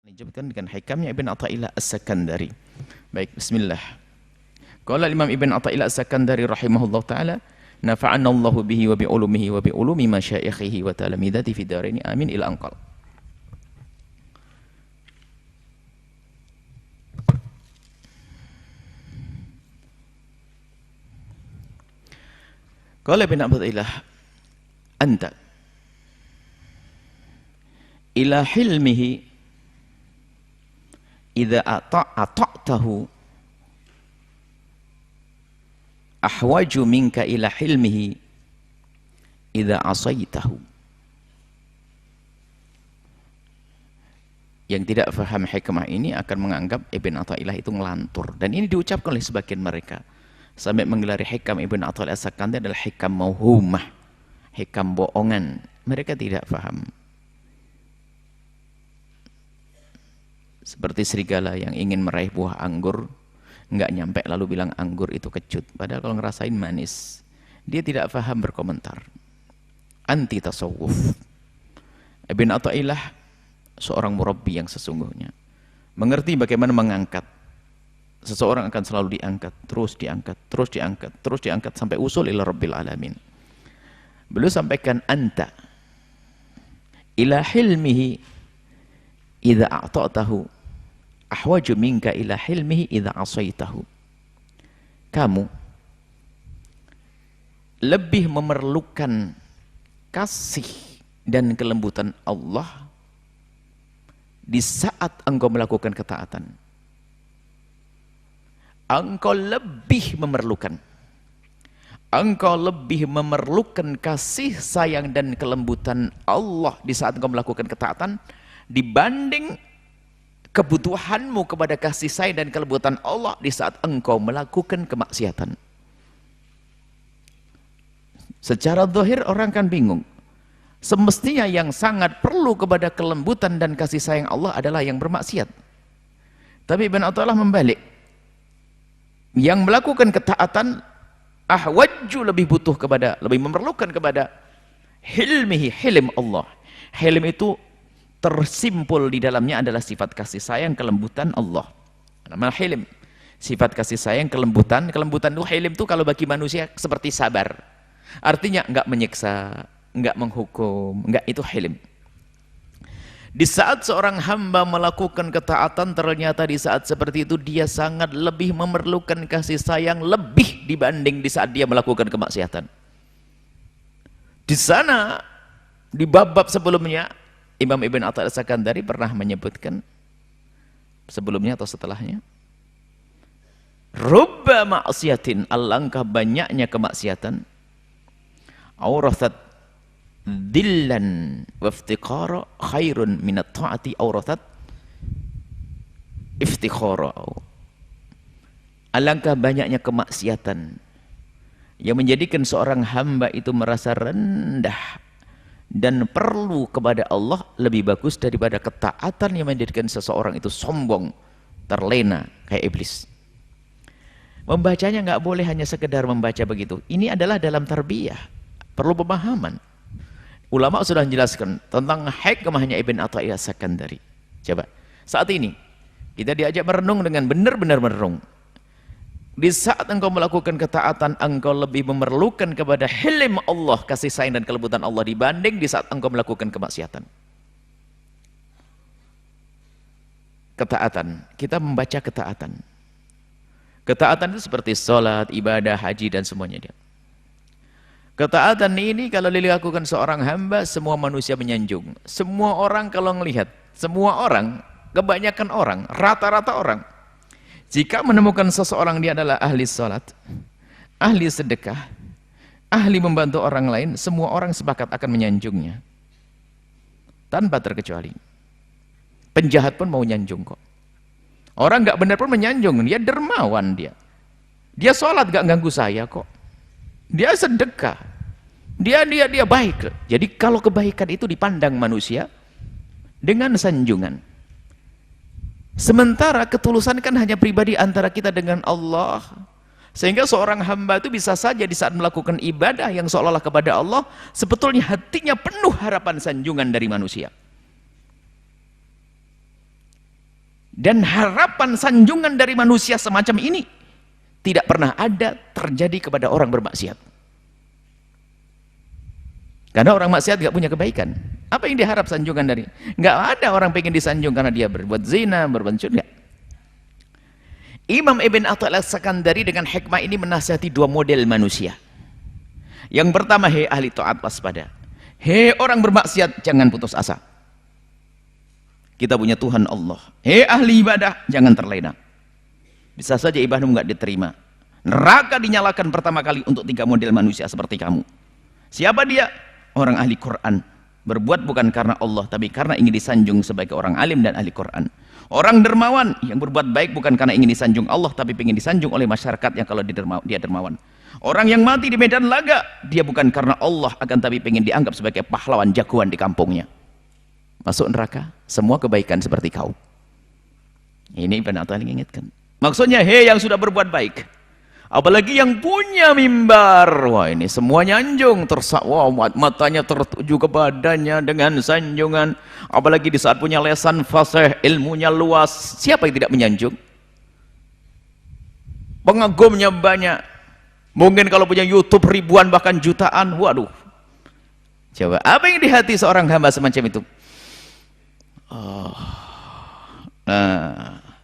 Dijawabkan dengan hikamnya Ibn Athaillah As-Sakandari. Baik, bismillah. Qala Imam Ibn Athaillah As-Sakandari rahimahullah ta'ala, nafa'anna Allahu bihi wa bi ulumihi wa bi ulumi masyaikhihi wa talamidati fi daraini amin ila anqal. Qala Ibn Athaillah, anta ila hilmihi idza ata'tahu ahwaju minka ila hilmihi idza asaitahu. Yang tidak faham hikmah ini akan menganggap Ibn Athaillah itu ngelantur, dan ini diucapkan oleh sebagian mereka sampai menggelari hikam Ibn Athaillah As-Sakandari adalah hikam mauhumah, hikam bohongan. Mereka tidak faham. Seperti serigala yang ingin meraih buah anggur, nggak nyampe lalu bilang anggur itu kecut, padahal kalau ngerasain manis. Dia tidak paham berkomentar. Anti tasawuf. Ibn Athaillah seorang murabbi yang sesungguhnya mengerti bagaimana mengangkat. Seseorang akan selalu diangkat, terus diangkat, terus diangkat, terus diangkat sampai usul ila rabbil alamin. Beliau sampaikan anta ila hilmihi idza a'ta'tahu ahwaju minka ila hilmihi idza asaitahu. Kamu lebih memerlukan kasih dan kelembutan Allah di saat engkau melakukan ketaatan. Engkau lebih memerlukan, engkau lebih memerlukan kasih sayang dan kelembutan Allah di saat engkau melakukan ketaatan dibanding kebutuhanmu kepada kasih sayang dan kelembutan Allah di saat engkau melakukan kemaksiatan. Secara zahir orang kan bingung. Semestinya yang sangat perlu kepada kelembutan dan kasih sayang Allah adalah yang bermaksiat. Tapi Ibn Athaillah membalik. Yang melakukan ketaatan ahwaju lebih butuh kepada, lebih memerlukan kepada hilmihi, hilim Allah. Hilim itu tersimpul di dalamnya adalah sifat kasih sayang, kelembutan Allah. Nama hilim, sifat kasih sayang, kelembutan. Kelembutan itu, hilim itu kalau bagi manusia seperti sabar. Artinya enggak menyiksa, enggak menghukum, enggak, itu hilim. Di saat seorang hamba melakukan ketaatan, ternyata di saat seperti itu dia sangat lebih memerlukan kasih sayang lebih dibanding di saat dia melakukan kemaksiatan. Di sana, di bab-bab sebelumnya, Imam Ibn Athaillah As-Sakandari pernah menyebutkan, sebelumnya atau setelahnya, rubba ma'asiyatin, alangkah banyaknya kemaksiatan, aurathat dillan waftiqara khairun minat ta'ati aurathat iftikhara. Alangkah banyaknya kemaksiatan yang menjadikan seorang hamba itu merasa rendah dan perlu kepada Allah lebih bagus daripada ketaatan yang menjadikan seseorang itu sombong, terlena kayak iblis. Membacanya nggak boleh hanya sekedar membaca begitu. Ini adalah dalam tarbiyah, perlu pemahaman. Ulama sudah menjelaskan tentang hikmahnya Ibn Athaillah As-Sakandari. Coba, saat ini kita diajak merenung dengan benar-benar merenung. Di saat engkau melakukan ketaatan, engkau lebih memerlukan kepada hilim Allah, kasih sayang dan kelembutan Allah dibanding di saat engkau melakukan kemaksiatan. Ketaatan, kita membaca ketaatan. Ketaatan itu seperti sholat, ibadah, haji dan semuanya dia. Ketaatan ini kalau dilakukan seorang hamba, semua manusia menyanjung. Semua orang kalau melihat, semua orang, kebanyakan orang, rata-rata orang, jika menemukan seseorang dia adalah ahli sholat, ahli sedekah, ahli membantu orang lain, semua orang sepakat akan menyanjungnya. Tanpa terkecuali. Penjahat pun mau nyanjung kok. Orang nggak benar pun menyanjung, dia dermawan dia. Dia sholat nggak ganggu saya kok. Dia sedekah, dia baik. Jadi kalau kebaikan itu dipandang manusia dengan sanjungan, sementara ketulusan kan hanya pribadi antara kita dengan Allah. Sehingga seorang hamba itu bisa saja di saat melakukan ibadah yang seolah-olah kepada Allah, sebetulnya hatinya penuh harapan sanjungan dari manusia. Dan harapan sanjungan dari manusia semacam ini tidak pernah ada terjadi kepada orang bermaksiat. Karena orang maksiat gak punya kebaikan. Apa yang diharap sanjungan dari? Gak ada orang pengen disanjung karena dia berbuat zina, berbuat curi. Imam Ibn Athaillah As-Sakandari dengan hikmah ini menasihati dua model manusia. Yang pertama, hei ahli taat, waspada. Hei orang bermaksiat, jangan putus asa. Kita punya Tuhan Allah. Hei ahli ibadah, jangan terlena. Bisa saja ibadahmu nggak diterima. Neraka dinyalakan pertama kali untuk tiga model manusia seperti kamu. Siapa dia? Orang ahli Quran. Berbuat bukan karena Allah, tapi karena ingin disanjung sebagai orang alim dan ahli Quran. Orang dermawan yang berbuat baik bukan karena ingin disanjung Allah, tapi ingin disanjung oleh masyarakat yang kalau dia dermawan. Orang yang mati di medan laga, dia bukan karena Allah, akan tapi ingin dianggap sebagai pahlawan jagoan di kampungnya. Masuk neraka, semua kebaikan seperti kau. Ini Ibn Athaillah ingatkan. Maksudnya, hei yang sudah berbuat baik, apalagi yang punya mimbar, wah ini semuanya anjung, wah, matanya tertuju kepadanya dengan sanjungan. Apalagi di saat punya lesan fasih, ilmunya luas, siapa yang tidak menyanjung? Pengagumnya banyak. Mungkin kalau punya YouTube ribuan bahkan jutaan, waduh. Coba, apa yang di hati seorang hamba semacam itu? Oh,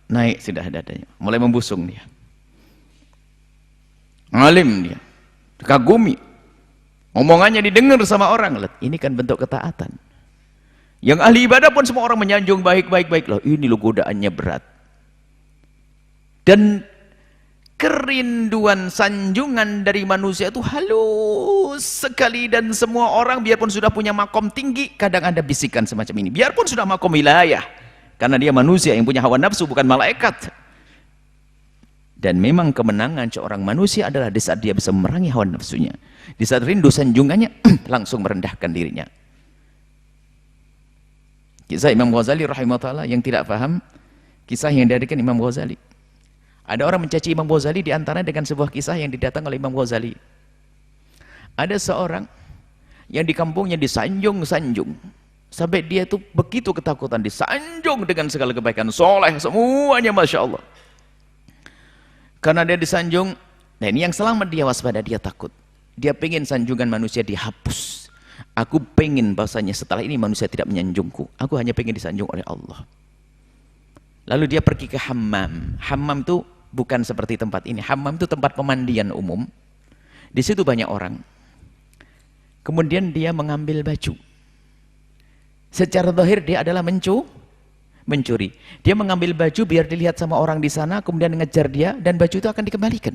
naik sudah dadanya, mulai membusung dia. Alim dia, kagumi, omongannya didengar sama orang. Ini kan bentuk ketaatan. Yang ahli ibadah pun semua orang menyanjung baik-baik loh. Ini loh godaannya berat. Dan kerinduan sanjungan dari manusia itu halus sekali, dan semua orang biarpun sudah punya makom tinggi, kadang ada bisikan semacam ini. Biarpun sudah makom wilayah, karena dia manusia yang punya hawa nafsu, bukan malaikat. Dan memang kemenangan seorang manusia adalah di saat dia bisa memerangi hawa nafsunya. Di saat rindu sanjungannya, langsung merendahkan dirinya. Kisah Imam Ghazali rahimahullah yang tidak paham, kisah yang diadakan Imam Ghazali. Ada orang mencaci Imam Ghazali diantaranya dengan sebuah kisah yang didatang oleh Imam Ghazali. Ada seorang yang di kampungnya disanjung-sanjung. Sampai dia itu begitu ketakutan, disanjung dengan segala kebaikan, soleh semuanya, Masya Allah. Karena dia disanjung, nah ini yang selamat dia waspada, dia takut. Dia pengen sanjungan manusia dihapus. Aku pengen bahasanya setelah ini manusia tidak menyanjungku. Aku hanya pengen disanjung oleh Allah. Lalu dia pergi ke hammam. Hammam itu bukan seperti tempat ini. Hammam itu tempat pemandian umum. Di situ banyak orang. Kemudian dia mengambil baju. Secara zahir dia adalah mencuri. Dia mengambil baju biar dilihat sama orang di sana, kemudian ngejar dia, dan baju itu akan dikembalikan.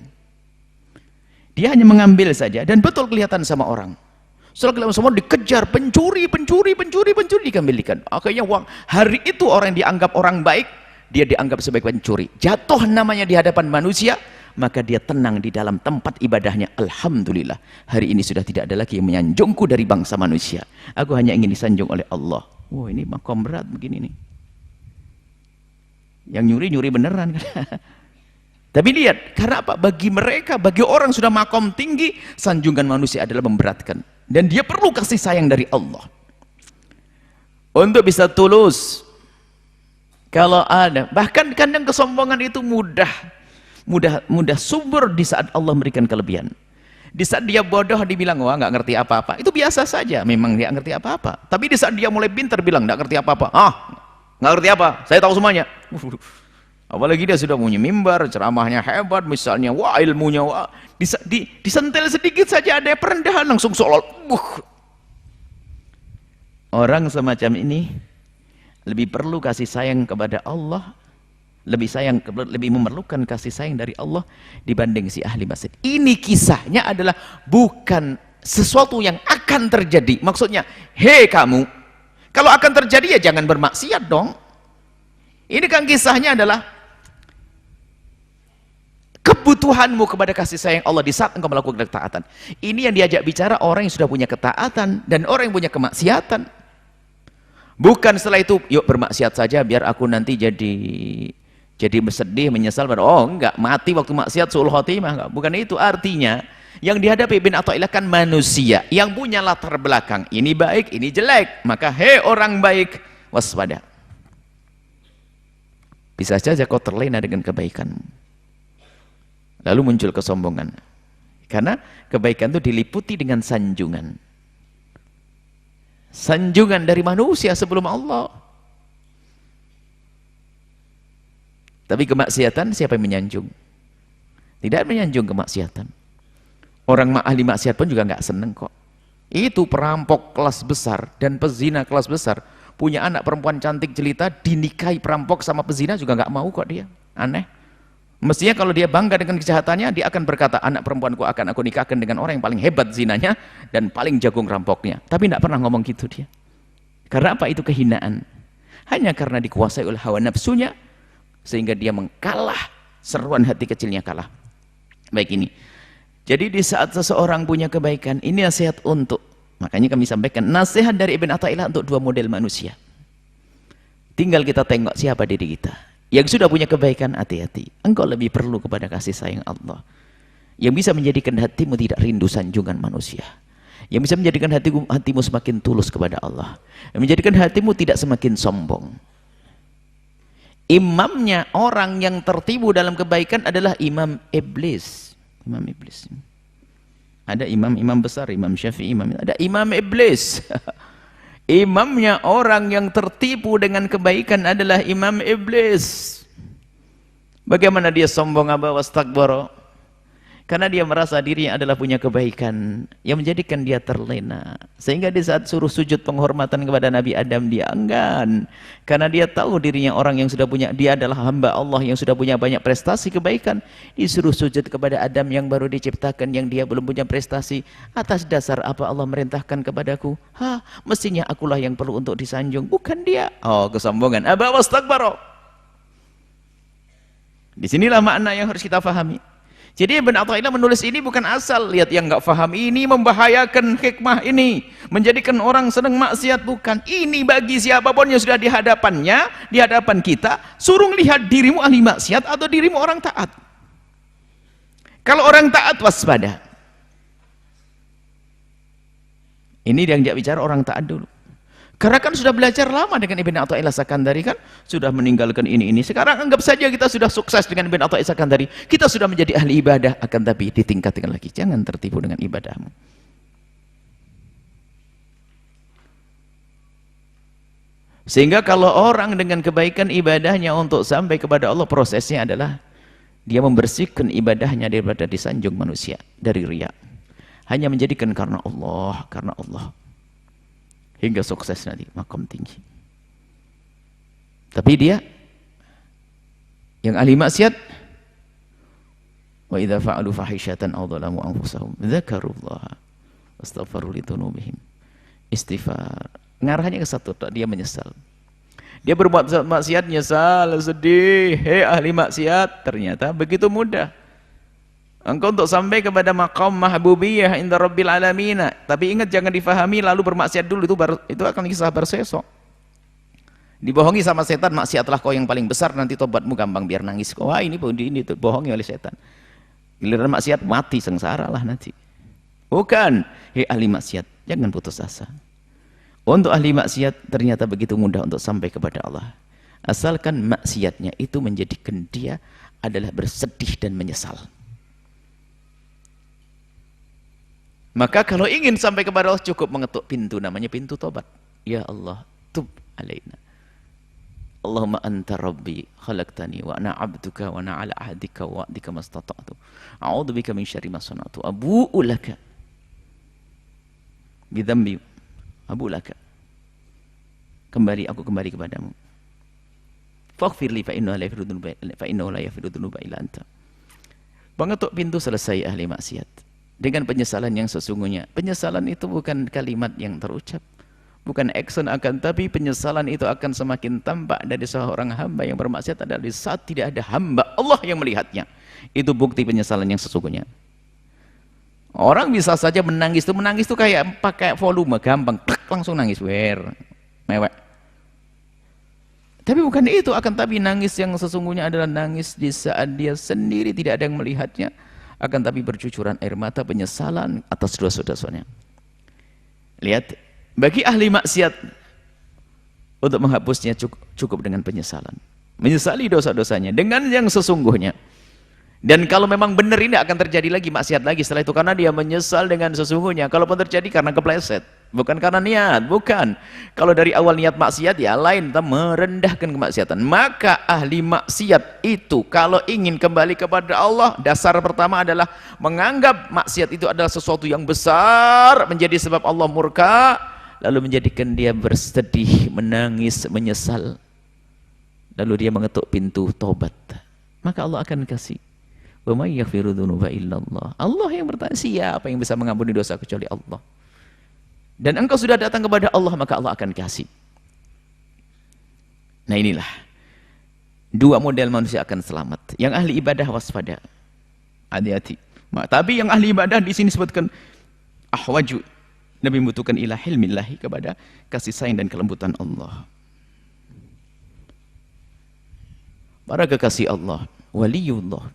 Dia hanya mengambil saja, dan betul kelihatan sama orang. Setelah kelihatan semua dikejar, pencuri dikembalikan. Akhirnya hari itu orang yang dianggap orang baik, dia dianggap sebagai pencuri. Jatuh namanya di hadapan manusia, maka dia tenang di dalam tempat ibadahnya. Alhamdulillah, hari ini sudah tidak ada lagi yang menyanjungku dari bangsa manusia. Aku hanya ingin disanjung oleh Allah. Wah, ini makom berat begini nih. Yang nyuri beneran. Tapi lihat, karena apa? Bagi mereka, bagi orang sudah makom tinggi, sanjungan manusia adalah memberatkan. Dan dia perlu kasih sayang dari Allah. Untuk bisa tulus. Kalau ada, bahkan kadang kesombongan itu mudah subur di saat Allah memberikan kelebihan. Di saat dia bodoh dibilang, wah nggak ngerti apa-apa, itu biasa saja, memang dia ngerti apa-apa. Tapi di saat dia mulai pintar bilang nggak ngerti apa-apa, nggak ngerti apa, saya tahu semuanya. Apalagi dia sudah punya mimbar, ceramahnya hebat misalnya, wah ilmunya, wah disentil sedikit saja ada perendahan langsung seolah orang semacam ini lebih perlu kasih sayang kepada Allah, lebih memerlukan kasih sayang dari Allah dibanding si ahli masjid. Ini kisahnya adalah bukan sesuatu yang akan terjadi. Maksudnya, hei kamu, kalau akan terjadi ya jangan bermaksiat dong. Ini kan kisahnya adalah kebutuhanmu kepada kasih sayang Allah di saat engkau melakukan ketaatan. Ini yang diajak bicara orang yang sudah punya ketaatan dan orang yang punya kemaksiatan. Bukan setelah itu, yuk bermaksiat saja biar aku nanti jadi bersedih, menyesal. Enggak, mati waktu maksiat su'ul khotimah, enggak. Bukan itu artinya. Yang dihadapi Ibn Athaillah kan manusia yang punya latar belakang, ini baik, ini jelek. Maka hei orang baik, waspada. Bisa saja kau terlena dengan kebaikanmu. Lalu muncul kesombongan. Karena kebaikan itu diliputi dengan sanjungan. Sanjungan dari manusia sebelum Allah. Tapi kemaksiatan siapa yang menyanjung? Tidak menyanjung kemaksiatan. Orang ahli maksiat pun juga nggak seneng kok. Itu perampok kelas besar dan pezina kelas besar. Punya anak perempuan cantik jelita, dinikahi perampok sama pezina juga nggak mau kok dia. Aneh. Mestinya kalau dia bangga dengan kejahatannya, dia akan berkata, anak perempuanku akan aku nikahkan dengan orang yang paling hebat zinanya dan paling jagung rampoknya. Tapi tidak pernah ngomong gitu dia. Karena apa? Itu kehinaan. Hanya karena dikuasai oleh hawa nafsunya, sehingga dia mengkalah, seruan hati kecilnya kalah. Baik ini. Jadi di saat seseorang punya kebaikan, ini nasihat untuk, makanya kami sampaikan, nasihat dari Ibn Athaillah untuk dua model manusia. Tinggal kita tengok siapa diri kita. Yang sudah punya kebaikan, hati-hati. Engkau lebih perlu kepada kasih sayang Allah. Yang bisa menjadikan hatimu tidak rindu sanjungan manusia. Yang bisa menjadikan hatimu semakin tulus kepada Allah. Yang menjadikan hatimu tidak semakin sombong. Imamnya orang yang tertibu dalam kebaikan adalah imam iblis. Imam iblis. Ada imam-imam besar, imam Syafi'i, ada imam iblis. Imamnya orang yang tertipu dengan kebaikan adalah imam iblis. Bagaimana dia sombong wastakbara? Karena dia merasa dirinya adalah punya kebaikan yang menjadikan dia terlena. Sehingga di saat suruh sujud penghormatan kepada Nabi Adam, dia enggan. Karena dia tahu dirinya orang yang sudah punya, dia adalah hamba Allah yang sudah punya banyak prestasi kebaikan. Disuruh sujud kepada Adam yang baru diciptakan, yang dia belum punya prestasi. Atas dasar apa Allah merintahkan kepadaku? Mestinya akulah yang perlu untuk disanjung, bukan dia. Oh, kesombongan. Aba wastakbara. Disinilah makna yang harus kita fahami. Jadi Ibn Athaillah menulis ini bukan asal, lihat yang nggak paham ini membahayakan hikmah ini, menjadikan orang senang maksiat, bukan. Ini bagi siapapun yang sudah di hadapannya, di hadapan kita, suruh lihat dirimu ahli maksiat atau dirimu orang taat. Kalau orang taat waspada. Ini yang dia bicara orang taat dulu. Karena kan sudah belajar lama dengan Ibn Athaillah Sakandari kan, sudah meninggalkan ini. Sekarang anggap saja kita sudah sukses dengan Ibn Athaillah Sakandari, kita sudah menjadi ahli ibadah, akan tapi ditingkatkan lagi. Jangan tertipu dengan ibadahmu. Sehingga kalau orang dengan kebaikan ibadahnya untuk sampai kepada Allah, prosesnya adalah dia membersihkan ibadahnya daripada disanjung manusia, dari riya. Hanya menjadikan karena Allah, hingga sukses nanti, makom tinggi. Tapi dia yang ahli maksiat, wa idza fa'alu fahishatan aw dhalamu anfusahum dzakarullaha wastaghfaru lidzunubihim. Istighfar. Ngarahnya ke satu, dia menyesal. Dia berbuat maksiat, nyesal, sedih. Hei ahli maksiat, ternyata begitu mudah. Engkau untuk sampai kepada maqam mahbubiyah inda rabbil alamin. Tapi ingat, jangan difahami lalu bermaksiat dulu, itu akan kisah bersesok. Dibohongi sama setan, maksiatlah kau yang paling besar, nanti tobatmu gampang biar nangis. Wah, ini bohongi oleh setan. Giliran maksiat mati sengsara lah nanti. Bukan. Hei ahli maksiat, jangan putus asa. Untuk ahli maksiat ternyata begitu mudah untuk sampai kepada Allah. Asalkan maksiatnya itu menjadikan dia adalah bersedih dan menyesal. Maka kalau ingin sampai kepada Allah, cukup mengetuk pintu, namanya pintu tobat. Ya Allah, tub alaina. Allahumma anta rabbi khalaqtani wa ana abduka wa ana ala ahdika wa wa'dika mastata'tu. A'udzu bika min syarri ma sana'tu. Abu'u laka bi dzambi. Abu'u laka. Aku kembali kepadamu. Faghfir li fa innahu la yaghfiru dzunuba illa anta. Mengetuk pintu, selesai ahli maksiat. Dengan penyesalan yang sesungguhnya. Penyesalan itu bukan kalimat yang terucap, bukan action, akan tapi penyesalan itu akan semakin tampak dari seorang hamba yang bermaksiat adalah di saat tidak ada hamba Allah yang melihatnya. Itu bukti penyesalan yang sesungguhnya. Orang bisa saja menangis itu kayak pakai volume, gampang, langsung nangis, mewek. Tapi bukan itu, akan tapi nangis yang sesungguhnya adalah nangis di saat dia sendiri tidak ada yang melihatnya, akan tapi bercucuran air mata penyesalan atas dosa-dosanya. Lihat, bagi ahli maksiat untuk menghapusnya cukup dengan penyesalan. menyesali dosa-dosanya dengan yang sesungguhnya. Dan kalau memang benar ini akan terjadi lagi maksiat lagi setelah itu, karena dia menyesal dengan sesungguhnya. Kalaupun terjadi karena kepleset, bukan karena niat, bukan. Kalau dari awal niat maksiat ya lain, kita merendahkan kemaksiatan. Maka ahli maksiat itu kalau ingin kembali kepada Allah, dasar pertama adalah menganggap maksiat itu adalah sesuatu yang besar, menjadi sebab Allah murka, lalu menjadikan dia bersedih, menangis, menyesal. Lalu dia mengetuk pintu taubat. Maka Allah akan kasih. Wa may yaghfiru dzunuba illallah. Allah yang bertanya, siapa yang bisa mengampuni dosa kecuali Allah. Dan engkau sudah datang kepada Allah, maka Allah akan kasih. Nah inilah dua model manusia akan selamat. Yang ahli ibadah waspada, hati-hati. Tapi yang ahli ibadah di sini disebutkan ahwaju, lebih membutuhkan ila hilmillahi, kepada kasih sayang dan kelembutan Allah. Para kekasih Allah, waliullah,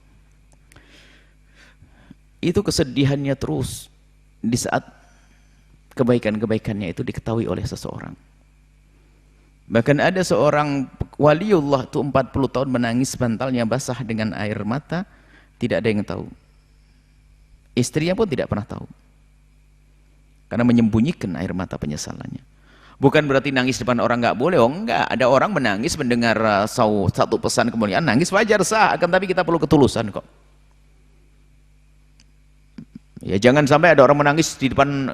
itu kesedihannya terus di saat kebaikan-kebaikannya itu diketahui oleh seseorang. Bahkan ada seorang waliullah itu 40 tahun menangis, bantalnya basah dengan air mata, tidak ada yang tahu. Istrinya pun tidak pernah tahu, karena menyembunyikan air mata penyesalannya. Bukan berarti nangis depan orang nggak boleh, oh enggak. Ada orang menangis mendengar satu pesan kemuliaan, nangis wajar sah, akan tapi kita perlu ketulusan kok. Ya jangan sampai ada orang menangis di depan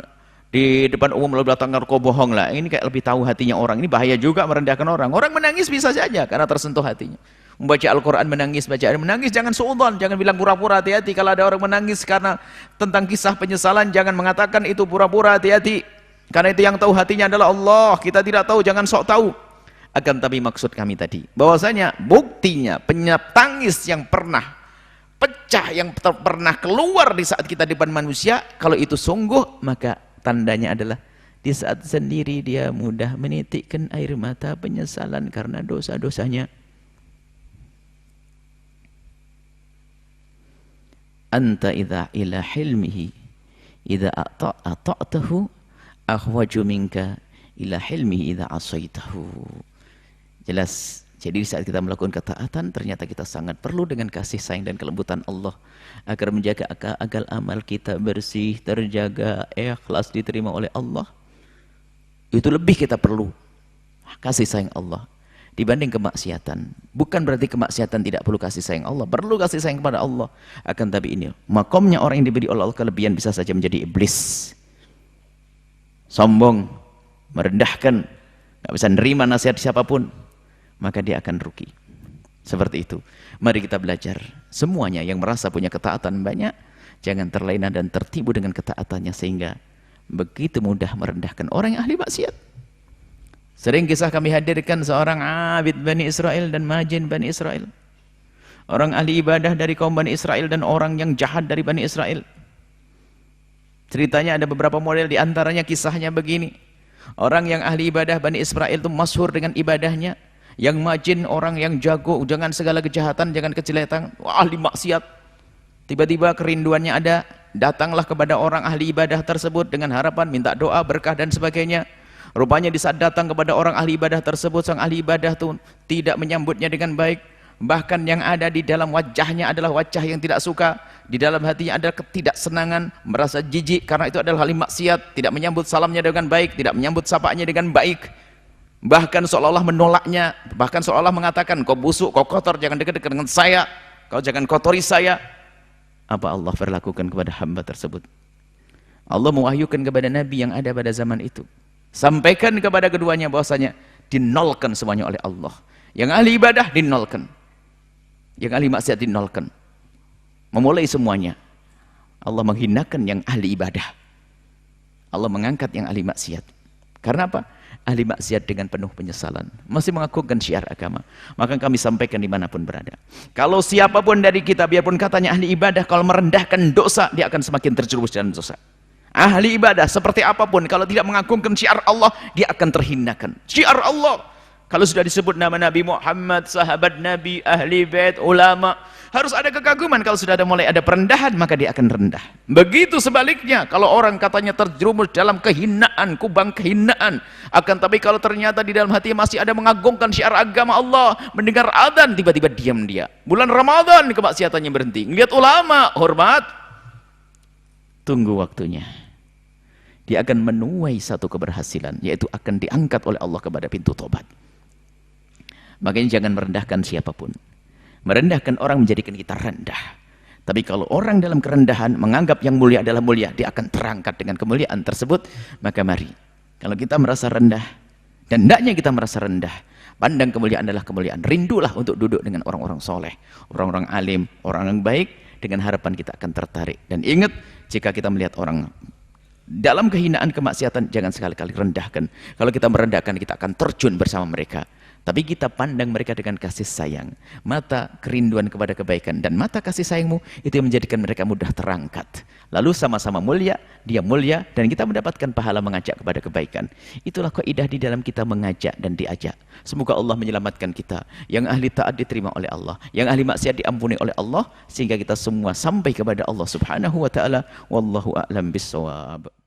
umum lalu datang kok bohong lah. Ini kayak lebih tahu hatinya orang. Ini bahaya juga merendahkan orang. Orang menangis bisa saja karena tersentuh hatinya. Membaca Al-Quran menangis, jangan suudzon, jangan bilang pura-pura, hati-hati. Kalau ada orang menangis karena tentang kisah penyesalan, jangan mengatakan itu pura-pura, hati-hati. Karena itu yang tahu hatinya adalah Allah. Kita tidak tahu, jangan sok tahu. Akan tapi maksud kami tadi, bahwasanya buktinya tangis yang pernah pecah, yang pernah keluar di saat kita di depan manusia, kalau itu sungguh, maka tandanya adalah di saat sendiri dia mudah menitikkan air mata penyesalan karena dosa-dosanya. Anta idza ila hilmihi idza ata'tahu akhwaju minka ila hilmihi idza asaitahu. Jelas. Jadi saat kita melakukan ketaatan, ternyata kita sangat perlu dengan kasih sayang dan kelembutan Allah agar menjaga agar amal kita bersih, terjaga, ikhlas, diterima oleh Allah. Itu lebih kita perlu kasih sayang Allah dibanding kemaksiatan. Bukan berarti kemaksiatan tidak perlu kasih sayang Allah, perlu kasih sayang kepada Allah. Akan tapi ini makomnya orang yang diberi oleh Allah kelebihan bisa saja menjadi iblis, sombong, merendahkan, nggak bisa nerima nasihat siapapun, maka dia akan rugi. Seperti itu. Mari kita belajar. Semuanya yang merasa punya ketaatan banyak, jangan terlena dan tertipu dengan ketaatannya sehingga begitu mudah merendahkan orang yang ahli maksiat. Sering kisah kami hadirkan seorang abid Bani Israel dan majin Bani Israel. Orang ahli ibadah dari kaum Bani Israel dan orang yang jahat dari Bani Israel. Ceritanya ada beberapa model, di antaranya kisahnya begini. Orang yang ahli ibadah Bani Israel itu masyhur dengan ibadahnya. Yang majin orang yang jago, jangan segala kejahatan, jangan kejelekan, ahli maksiat. Tiba-tiba kerinduannya ada, datanglah kepada orang ahli ibadah tersebut dengan harapan minta doa, berkah dan sebagainya. Rupanya di saat datang kepada orang ahli ibadah tersebut, sang ahli ibadah itu tidak menyambutnya dengan baik. Bahkan yang ada di dalam wajahnya adalah wajah yang tidak suka, di dalam hatinya ada ketidaksenangan, merasa jijik karena itu adalah ahli maksiat, tidak menyambut salamnya dengan baik, tidak menyambut sapaannya dengan baik. Bahkan seolah-olah menolaknya, bahkan seolah-olah mengatakan, kau busuk, kau kotor, jangan dekat-dekat dengan saya, kau jangan kotori saya. Apa Allah perlakukan kepada hamba tersebut? Allah mewahyukan kepada Nabi yang ada pada zaman itu, sampaikan kepada keduanya bahwasanya dinolkan semuanya oleh Allah. Yang ahli ibadah dinolkan, yang ahli maksiat dinolkan. Memulai semuanya, Allah menghinakan yang ahli ibadah, Allah mengangkat yang ahli maksiat. Karena apa? Ahli maksiat dengan penuh penyesalan, masih mengagungkan syiar agama, maka kami sampaikan dimanapun berada. Kalau siapapun dari kita, biarpun katanya ahli ibadah, kalau merendahkan dosa, dia akan semakin terjerumus dalam dosa. Ahli ibadah seperti apapun, kalau tidak mengagungkan syiar Allah, dia akan terhinakan. Syiar Allah, Kalau sudah disebut nama Nabi Muhammad, sahabat Nabi, ahli bait, ulama, harus ada kekaguman. Kalau sudah mulai ada perendahan, maka dia akan rendah. Begitu sebaliknya, kalau orang katanya terjerumus dalam kehinaan, kubang kehinaan, akan tapi kalau ternyata di dalam hati masih ada mengagungkan syiar agama Allah, mendengar adzan, tiba-tiba diam dia. Bulan Ramadan kemaksiatannya berhenti. Lihat ulama, hormat, tunggu waktunya. Dia akan menuai satu keberhasilan, yaitu akan diangkat oleh Allah kepada pintu tobat. Makanya jangan merendahkan siapapun. Merendahkan orang menjadikan kita rendah. Tapi kalau orang dalam kerendahan menganggap yang mulia adalah mulia, dia akan terangkat dengan kemuliaan tersebut. Maka mari, kalau kita merasa rendah, dan hendaknya kita merasa rendah, pandang kemuliaan adalah kemuliaan. Rindulah untuk duduk dengan orang-orang soleh, orang-orang alim, orang yang baik, dengan harapan kita akan tertarik. Dan ingat, jika kita melihat orang dalam kehinaan kemaksiatan, jangan sekali-kali rendahkan. Kalau kita merendahkan, kita akan terjun bersama mereka. Tapi kita pandang mereka dengan kasih sayang. Mata kerinduan kepada kebaikan dan mata kasih sayangmu itu yang menjadikan mereka mudah terangkat. Lalu sama-sama mulia, dia mulia, dan kita mendapatkan pahala mengajak kepada kebaikan. Itulah kaidah di dalam kita mengajak dan diajak. Semoga Allah menyelamatkan kita. Yang ahli taat diterima oleh Allah, yang ahli maksiat diampuni oleh Allah, sehingga kita semua sampai kepada Allah Subhanahu wa taala. Wallahu a'lam bissawab.